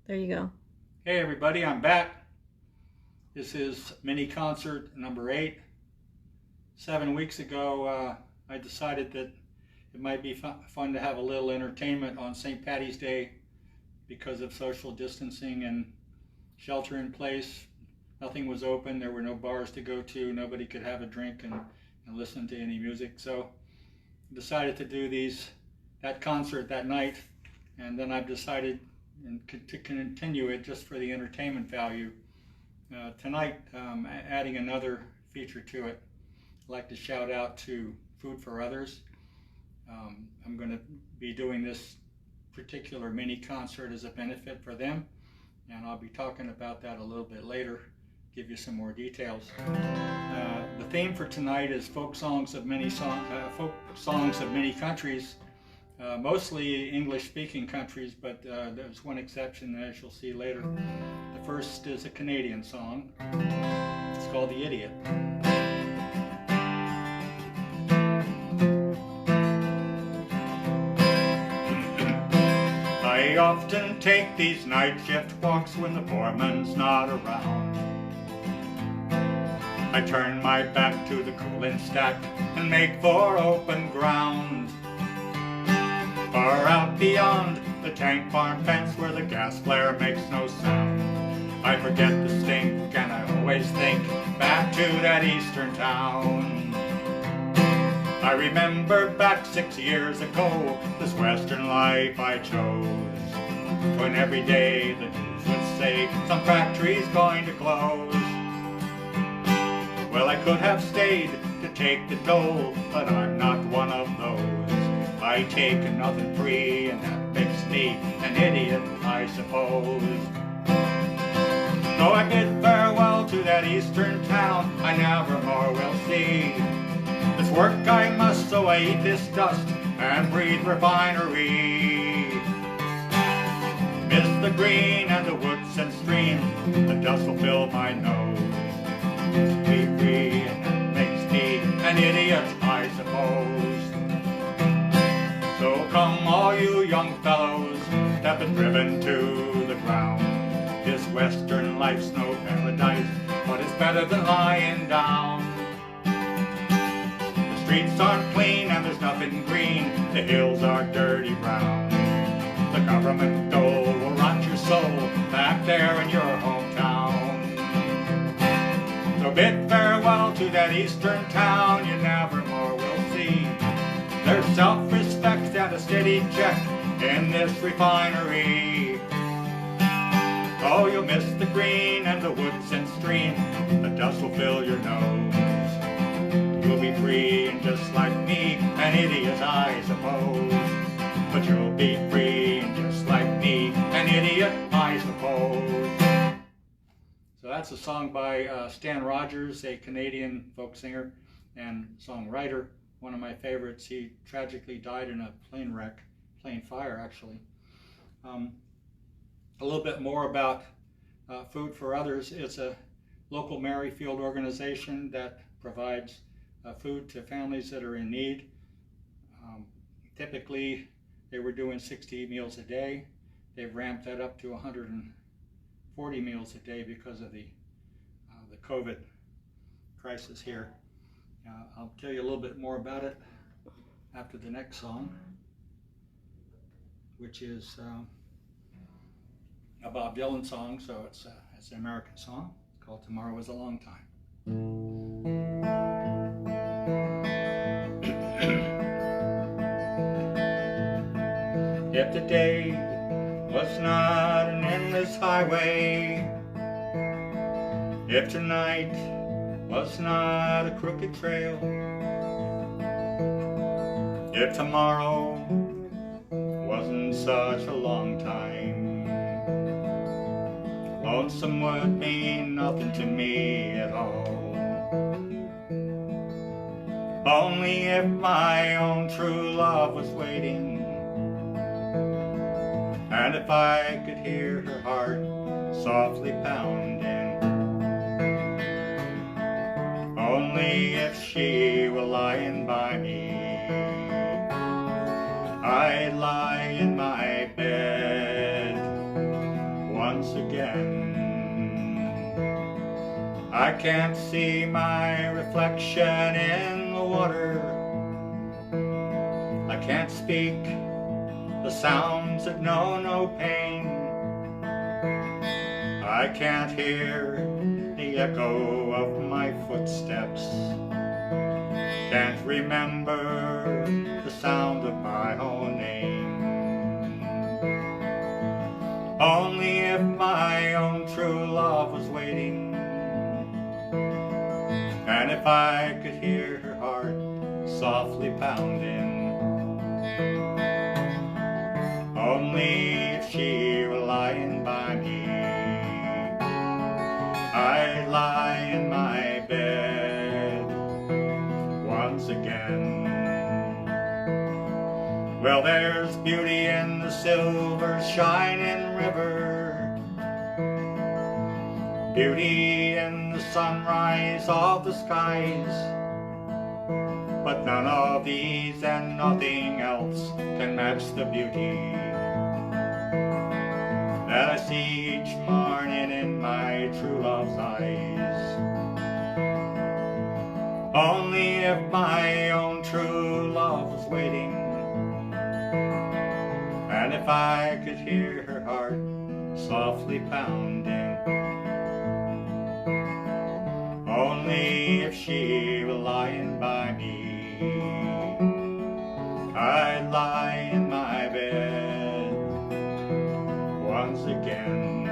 There you go. Hey everybody, I'm back. This is mini concert number 8. 7 weeks ago, I decided that it might be fun to have a little entertainment on St. Paddy's Day because of social distancing and shelter in place. Nothing was open, there were no bars to go to, nobody could have a drink and listen to any music. So I decided to do that concert that night, and then I've decided to continue it just for the entertainment value. Tonight, adding another feature to it. I'd like to shout out to Food for Others. I'm going to be doing this particular mini concert as a benefit for them, and I'll be talking about that a little bit later, give you some more details. The theme for tonight is folk songs of many countries, mostly English-speaking countries, but there's one exception, as you'll see later. The first is a Canadian song. It's called The Idiot. I often take these night shift walks when the foreman's not around. I turn my back to the cooling stack and make for open ground. Far out beyond the tank farm fence where the gas flare makes no sound. I forget the stink and I always think back to that eastern town. I remember back 6 years ago, this western life I chose, when every day the news would say some factory's going to close. Well, I could have stayed to take the dole, but I'm not one of those. I take nothing free, and that makes me an idiot, I suppose. So I bid farewell to that eastern town I never more will see. This work I must, so I eat this dust and breathe refinery. Miss the green and the woods and streams, the dust will fill my nose. Be free, and that makes me an idiot, I suppose. So come all you young fellows that been driven to the ground. This western life's no paradise, but it's better than lying down. The streets aren't clean and there's nothing green, the hills are dirty brown. The government dole will rot your soul back there in your hometown. So bid farewell to that eastern town you never more will see. There's self-respect and a steady check in this refinery. Oh, you'll miss the green and the woods and streams, the dust will fill your nose. You'll be free and just like me, an idiot I suppose. But you'll be free and just like me, an idiot I suppose. So that's a song by Stan Rogers, a Canadian folk singer and songwriter. One of my favorites. He tragically died in a plane fire actually. A little bit more about Food for Others. It's a local Merrifield organization that provides food to families that are in need. Typically they were doing 60 meals a day. They've ramped that up to 140 meals a day because of the COVID crisis here. I'll tell you a little bit more about it after the next song, which is a Bob Dylan song, so it's an American song. It's called Tomorrow Is a Long Time. If the day was not an endless highway, if tonight was not a crooked trail, if tomorrow wasn't such a long time, lonesome would mean nothing to me at all. Only if my own true love was waiting, and if I could hear her heart softly pounding. Only if she were lying by me, I'd lie in my bed, again. I can't see my reflection in the water. I can't speak the sounds that know no pain. I can't hear the echo of my footsteps. Can't remember the sound of my own name. Only if my own true love was waiting, and if I could hear her heart softly pounding. Only if she were lying by me, I'd lie in my bed once again. Well, there's beauty in the silver shining river, beauty in the sunrise of the skies, but none of these and nothing else can match the beauty that I see each morning in my true love's eyes. Only if my own true love was waiting, and if I could hear her heart softly pounding. Only if she were lying by me, I'd lie in my bed once again.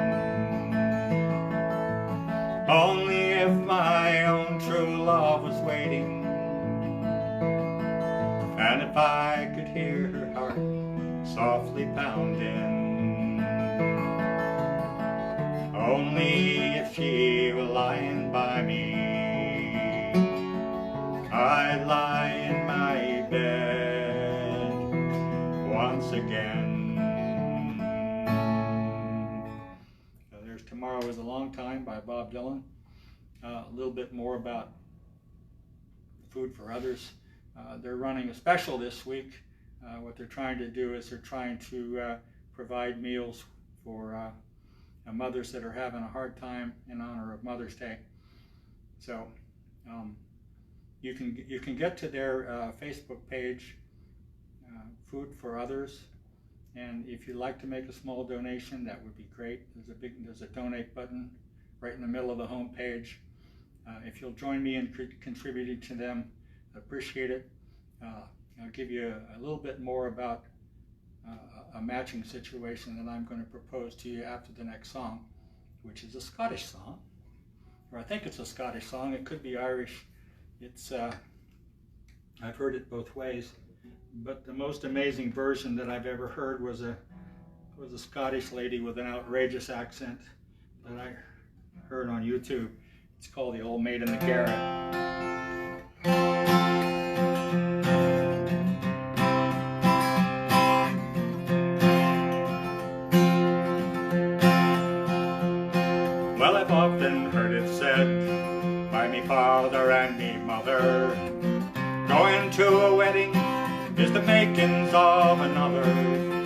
Only if my own true love was waiting, and if I could hear her heart softly pounding. Only if she were lying by me, I'd lie in my bed once again. There's Tomorrow Is a Long Time by Bob Dylan. A little bit more about Food for Others. They're running a special this week. What they're trying to do is they're trying to provide meals for mothers that are having a hard time in honor of Mother's Day. So you can get to their Facebook page, Food for Others, and if you'd like to make a small donation, that would be great. There's a donate button right in the middle of the home page. If you'll join me in contributing to them, I appreciate it. I'll give you a little bit more about a matching situation that I'm going to propose to you after the next song, which is a Scottish song, or I think it's a Scottish song. It could be Irish. It's I've heard it both ways, but the most amazing version that I've ever heard was a Scottish lady with an outrageous accent that I heard on YouTube. It's called The Old Maid in the Garret. Well, I've often heard it said by me father and me mother, going to a wedding is the makings of another.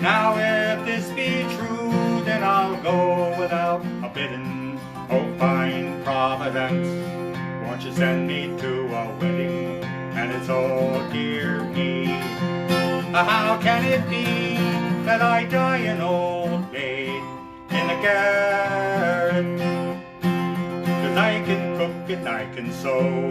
Now if this be true, then I'll go without a bidding. Oh, fine Providence, won't you send me to a wedding? And it's oh dear me, how can it be that I die an old maid in the garret? 'Cause I can cook and I can sew,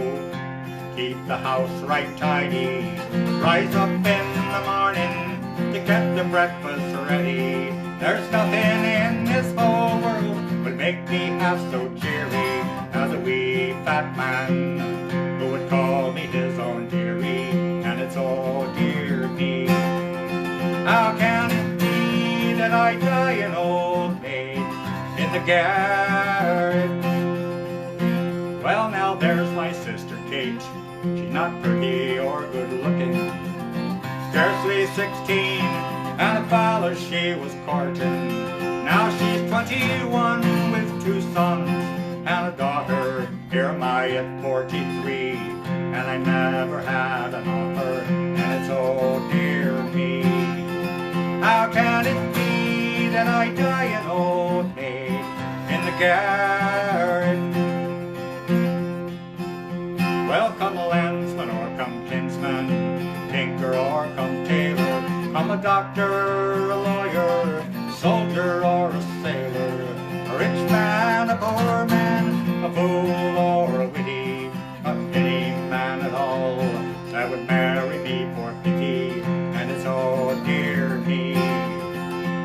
keep the house right tidy, rise up in the morning to get the breakfast ready. There's nothing in this whole world would make me half so cheery as a wee fat man who would call me his own dearie. And it's oh dear me, how can it be that I die an old maid in the garret? Well, now there's my sister Kate. She's not pretty or good looking, scarcely 16, and a fella she was courting. Now she's 21 with 2 sons and a daughter. Here am I at 43, and I never had an offer. And it's oh dear me, how can it be that I die an old maid garret. Well, come a landsman or come kinsman, tinker or come tailor, come a doctor, a lawyer, a soldier or a sailor, a rich man, a poor man, a fool or a witty, any man at all that would marry me for pity, and it's oh dear me.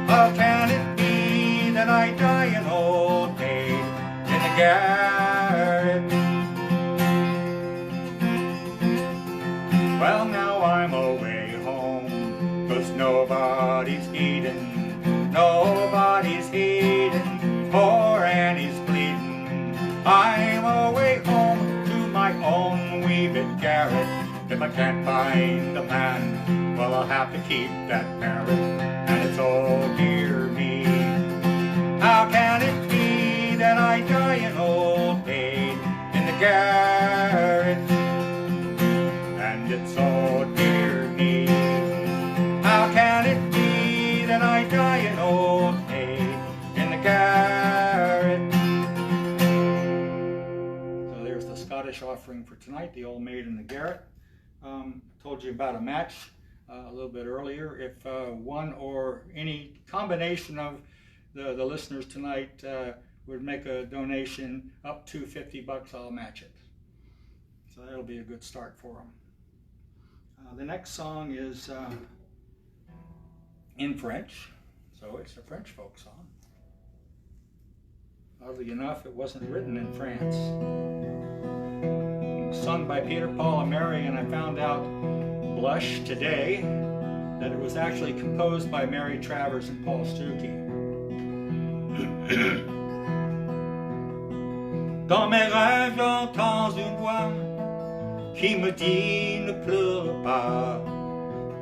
How can it be that I die an old maid in the garret? Well, now I'm away home, 'cause nobody's eating, nobody's eating, poor Annie's bleeding. I'm away home to my own wee bit garret. If I can't find a man, well, I'll have to keep that parrot, and it's oh dear me. How can it be that I die an old maid in the garret? And it's oh dear me. How can it be that I die an old maid in the garret? So there's the Scottish offering for tonight, the Old Maid in the Garret. Told you about a match a little bit earlier. If one or any combination of the listeners tonight would make a donation up to $50, I'll match it. So that'll be a good start for them. The next song is in French, so it's a French folk song. Oddly enough, it wasn't written in France. It was sung by Peter, Paul, and Mary, and I found out, blush today, that it was actually composed by Mary Travers and Paul Stuckey. Dans mes rêves, j'entends une voix qui me dit ne pleure pas,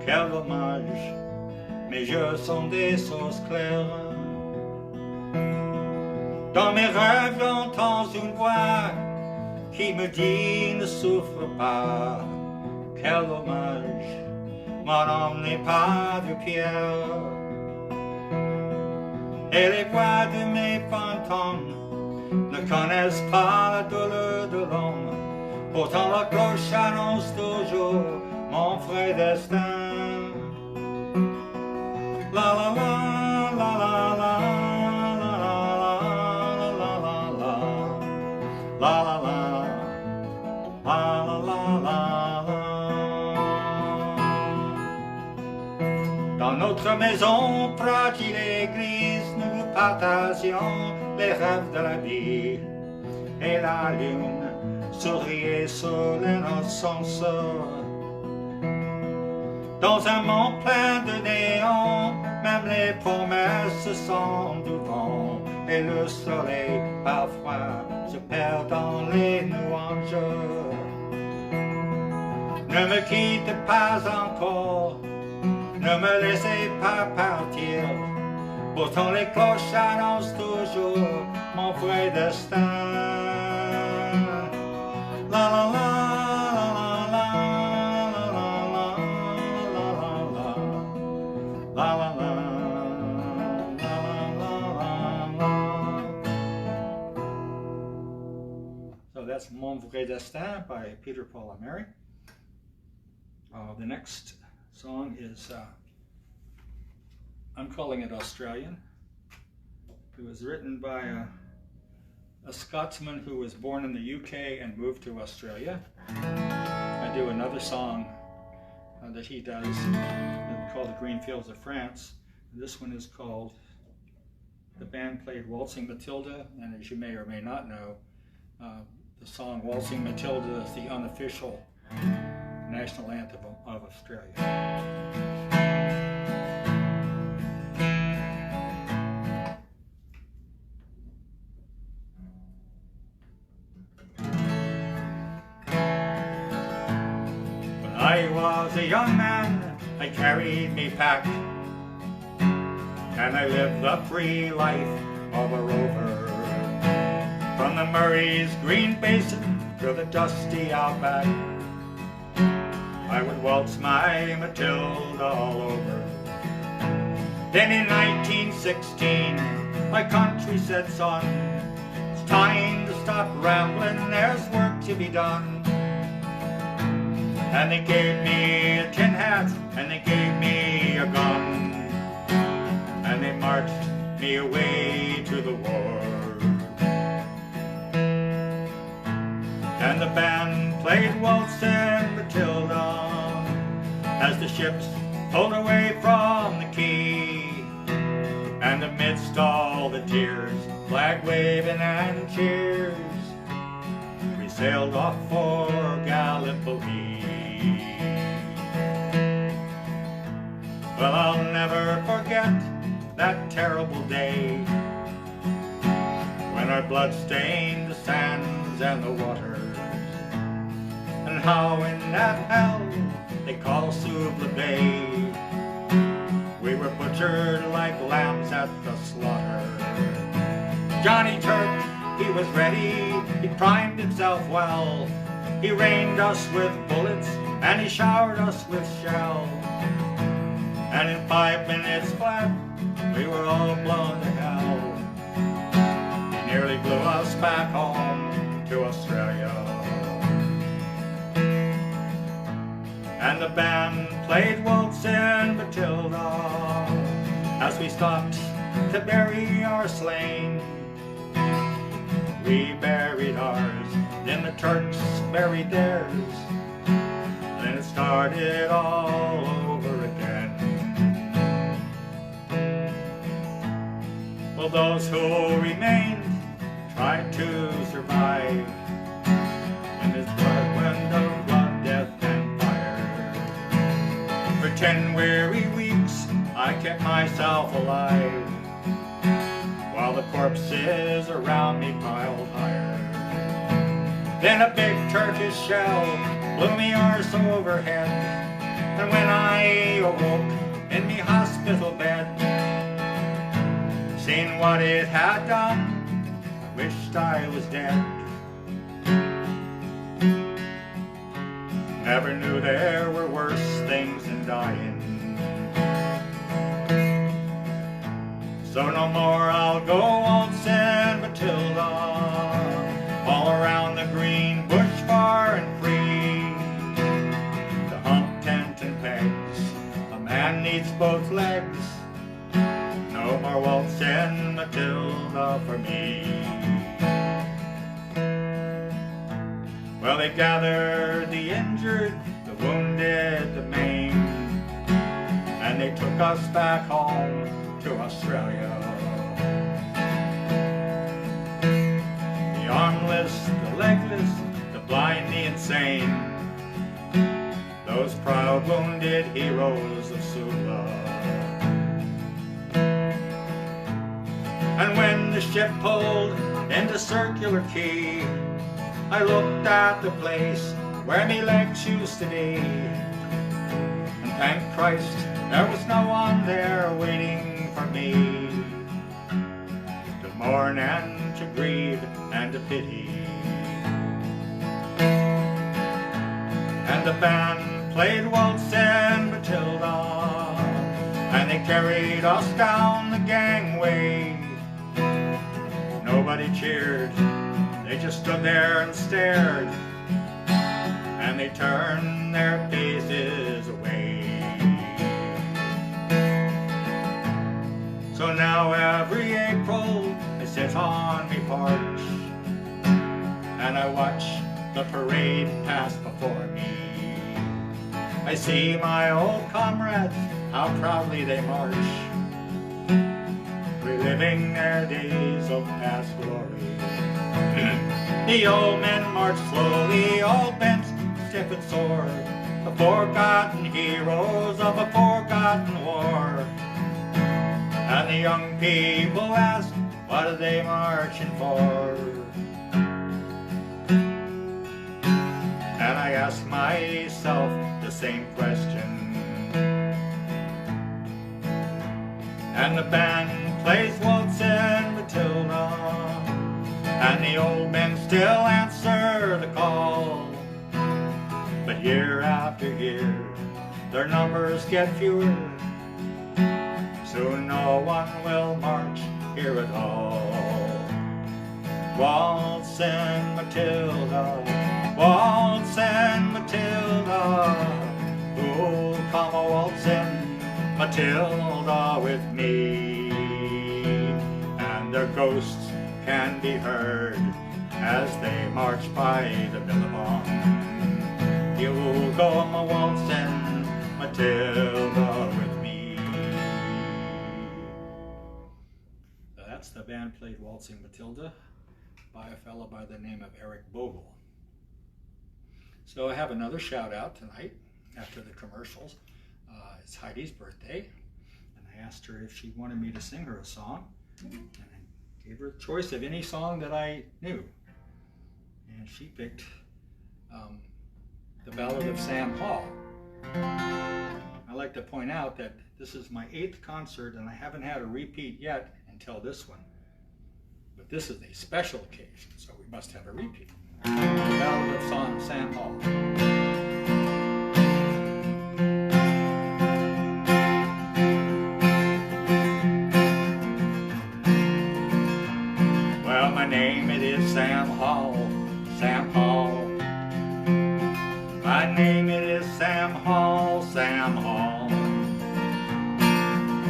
quel dommage, mes yeux sont des choses claires. Dans mes rêves, j'entends une voix qui me dit ne souffre pas, quel dommage, mon âme n'est pas de pierre. Et les voix de mes fantômes ne connaissent pas la douleur de l'homme. Pourtant la cloche annonce toujours mon vrai destin. La la la la la la la la la la la la la la. Dans notre maison fragile et grise, nous partagions les rêves de la vie, et la lune souriait sur l'innocence. Dans un monde plein de néons, même les promesses sont du vent, et le soleil parfois se perd dans les nuages. Ne me quitte pas encore, ne me laissez pas partir, pourtant les cloches annoncent toujours mon vrai destin. La la la la la la la la la la la. So that's Mon Vrai Destin by Peter, Paul, and Mary. The next song is, I'm calling it Australian. It was written by a Scotsman who was born in the UK and moved to Australia. I do another song that he does called The Green Fields of France. This one is called, the band played Waltzing Matilda, and as you may or may not know, the song Waltzing Matilda is the unofficial national anthem of Australia. When I was a young man, I carried me pack, and I lived the free life of a rover. From the Murray's green basin to the dusty outback, I would waltz my Matilda all over. Then in 1916, my country said, son, time to stop rambling, there's work to be done. And they gave me a tin hat, and they gave me a gun, and they marched me away to the war. And the band played Waltzing Matilda as the ships pulled away from the quay, and amidst all the tears, flag waving and cheers, we sailed off for Gallipoli. Well, I'll never forget that terrible day when our blood stained the sands and the waters, and how in that hell they call Suvla Bay we were butchered like lambs at the slaughter. Johnny Turk, he was ready, he primed himself well, he rained us with bullets and he showered us with shell, and in 5 minutes flat we were all blown to hell. He nearly blew us back home to Australia. And the band played Waltzing Matilda as we stopped to bury our slain. We buried ours, then the Turks buried theirs, then it started all over again. Well, those who remained tried to survive in this whirlwind of blood, death, and fire. For 10 weary weeks I kept myself alive, while the corpses around me piled higher. Then a big Turkish shell blew me arse overhead, and when I awoke in me hospital bed, seeing what it had done, I wished I was dead. Never knew there were worse things than dying. So no more I'll go waltzing Matilda all around the green bush far and free. To hump tent and pegs, a man needs both legs. No more waltzing Matilda for me. Well, they gathered the injured, the wounded, the maimed, and they took us back home to Australia. The armless, the legless, the blind, the insane, those proud wounded heroes of Suvla. And when the ship pulled into Circular Quay, I looked at the place where me legs used to be, and thank Christ there was no one there waiting for me to mourn and to grieve and to pity. And the band played Waltzing Matilda, and they carried us down the gangway. Nobody cheered, they just stood there and stared, and they turned their faces away. So now every April I sit on me porch, and I watch the parade pass before me. I see my old comrades, how proudly they march, reliving their days of past glory. The old men march slowly, all bent, stiff and sore, the forgotten heroes of a forgotten war. And the young people ask, what are they marching for? And I ask myself the same question. And the band plays Waltzing Matilda, and the old men still answer the call. But year after year, their numbers get fewer. Soon no one will march here at all. Waltzing Matilda, Waltzing Matilda, oh, come a waltzing Matilda with me. And their ghosts can be heard as they march by the billabong. You'll go a waltzing Matilda with me. So that's the band played Waltzing Matilda by a fellow by the name of Eric Bogle. So I have another shout out tonight after the commercials. It's Heidi's birthday, and I asked her if she wanted me to sing her a song, and I gave her a choice of any song that I knew, and she picked the Ballad of Sam Hall. I like to point out that this is my 8th concert and I haven't had a repeat yet until this one. But this is a special occasion, so we must have a repeat. The Ballad of Sam Hall. Well, my name it is Sam Hall, Sam Hall. My name it is Sam Hall, Sam Hall.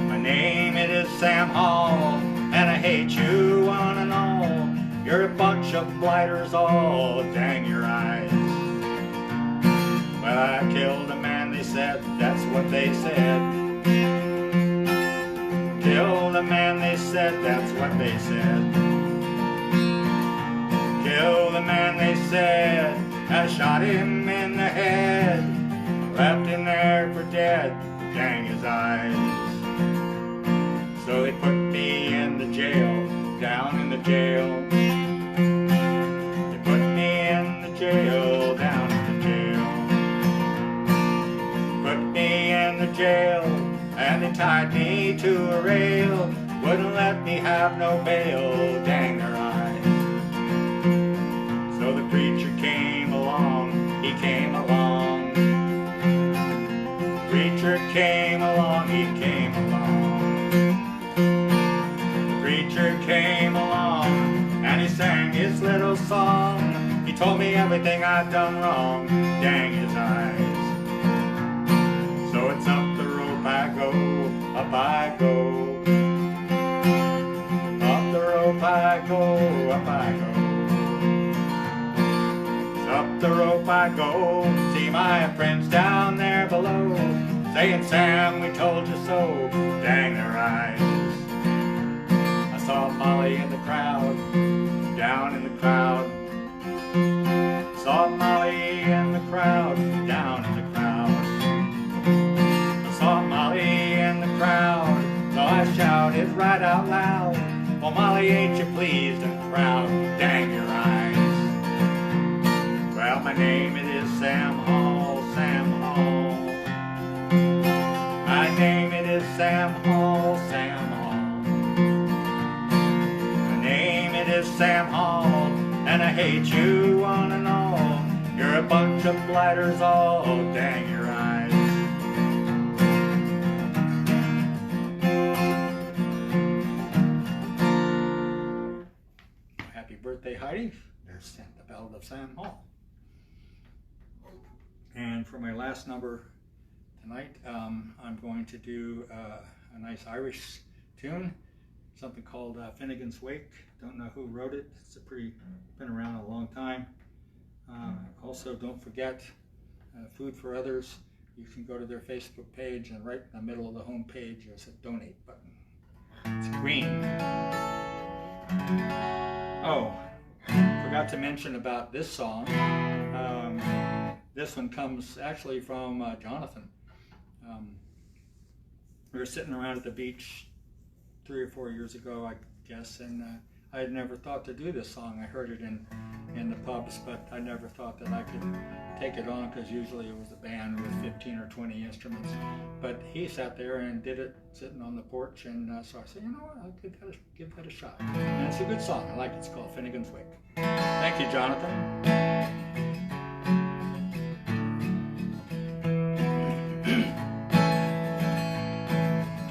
My name it is Sam Hall, and I hate you one and all. You're a bunch of blighters, all dang your eyes. Well, I killed a man, they said, that's what they said. Killed a man, they said, that's what they said. Killed a man, they said, I shot him in the head, left him there for dead, dang his eyes. So they put me in the jail, down in the jail. They put me in the jail, down in the jail. Put me in the jail, and they tied me to a rail, wouldn't let me have no bail, dang their eyes. So the preacher came along, he came along. The preacher came along, he came along. The preacher came along, and he sang his little song. He told me everything I'd done wrong, dang his eyes. So it's up the rope I go, up I go. Up the rope I go, up I go. Up the rope I go, see my friends down there below, saying, Sam, we told you so, dang their eyes. I saw Molly in the crowd, down in the crowd. Saw Molly in the crowd, down in the crowd. I saw Molly in the crowd, so I shouted right out loud, well, Molly, ain't you pleased and proud, dang your eyes. Well, my name it is Sam Hall, Sam Hall. My name it is Sam Hall, Sam Hall. My name it is Sam Hall, and I hate you one and all. You're a bunch of blighters, all dang your eyes. Happy birthday, Heidi. There's the Ballad of Sam Hall. And for my last number tonight, I'm going to do a nice Irish tune, something called Finnegans Wake. Don't know who wrote it. It's been around a long time. Also, don't forget Food for Others. You can go to their Facebook page, and right in the middle of the home page there's a donate button. It's green. Oh, forgot to mention about this song. This one comes actually from Jonathan. We were sitting around at the beach 3 or 4 years ago, I guess, and I had never thought to do this song. I heard it in the pubs, but I never thought that I could take it on, because usually it was a band with 15 or 20 instruments. But he sat there and did it sitting on the porch, and so I said, you know what, I'll give that a shot. And it's a good song. I like it. It's called Finnegans Wake. Thank you, Jonathan.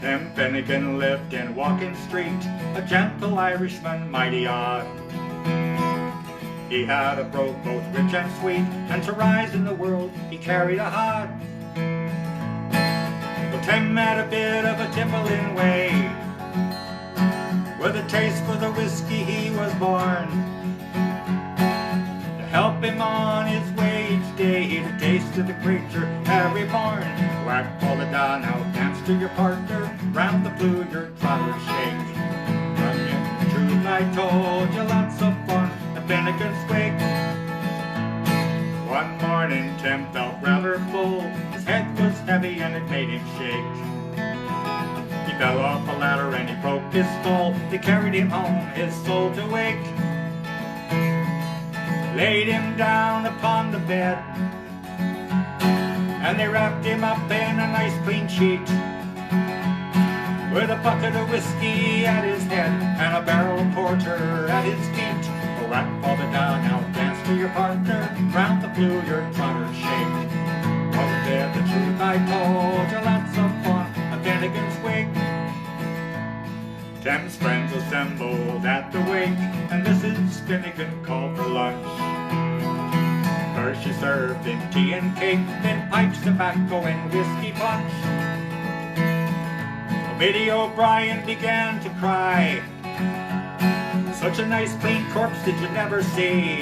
Tim Finnegan lived in Walking Street, a gentle Irishman, mighty odd. He had a brogue both rich and sweet, and to rise in the world he carried a heart. Well, Tim had a bit of a tippling way. With a taste for the whiskey he was born. To help him on his way each day, he'd a taste of the creature every morn. Whack all the da, now dance to your partner, round the blue your trotter shake. Run in the truth I told you, lots of fun at Finnegans Wake. One morning Tim felt rather full, his head was heavy and it made him shake. He fell off a ladder and he broke his skull. They carried him home, his soul to wake. Laid him down upon the bed, and they wrapped him up in a nice clean sheet, with a bucket of whiskey at his head and a barrel of porter at his feet. Oh, whack all the da, now dance to your partner, round the blue your trotter shake. Wasn't it the truth I told you, lots of fun at Finnegans Wake. Tim's friends assembled at the wake, and Mrs. Finnegan called for lunch. First she served him tea and cake, then pipes, tobacco and whiskey punch. Biddy O'Brien began to cry. Such a nice clean corpse did you never see.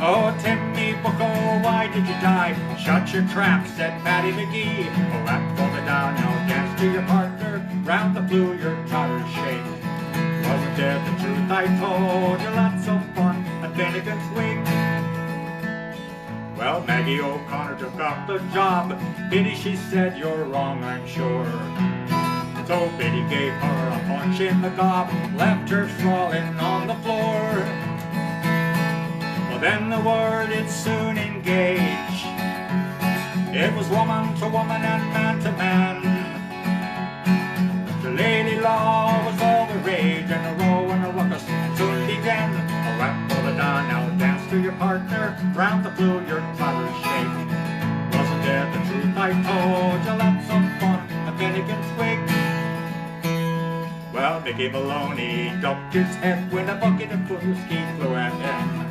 Oh, Timmy Bucko, why did you die? Shut your trap, said Paddy McGee. Oh, whack for the da, now dance to your partner, round the blue your trotter shake. Wasn't it the truth I told you, lots of fun at Finnegans Wake. Well, Maggie O'Connor took up the job. Biddy, she said, you're wrong, I'm sure. So Biddy gave her a punch in the gob, left her sprawling on the floor. Well, then the word it soon engaged. It was woman to woman and man to man. The lady law was all the rage, and a row and a ruckus soon began. A whack for the da, now dance to your partner, round the blue your trotter shake. Wasn't it the truth I told you, lots of fun at Finnegans Wake. Well, Mickey Maloney ducked his head when a bucket of whiskey flew at him.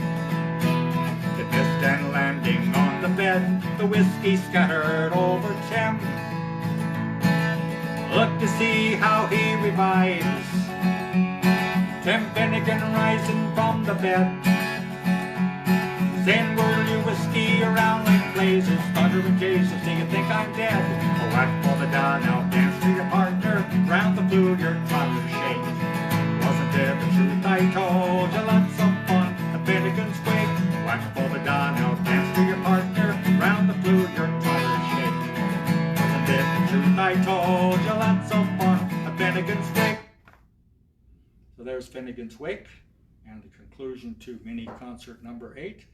It missed and landing on the bed, the whiskey scattered over Tim. Look to see how he revives. Tim Finnegan rising from the bed, saying, whirl your whiskey around like blazes, thunder and Jesus, do you think I'm dead? Oh, whack for the da, now dance to your partner, round the blue your trotter shake. Wasn't it the truth I told you, lots of fun at Finnegans Wake. Whack for the da, now dance to your partner, round the blue your trotter shake. Wasn't it the truth I told you, lots of fun at Finnegans Wake. So there's Finnegans Wake and the conclusion to mini concert number 8.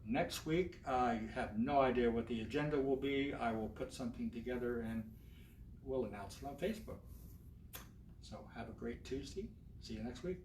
Next week, I have no idea what the agenda will be. I will put something together and we'll announce it on Facebook. So have a great Tuesday. See you next week.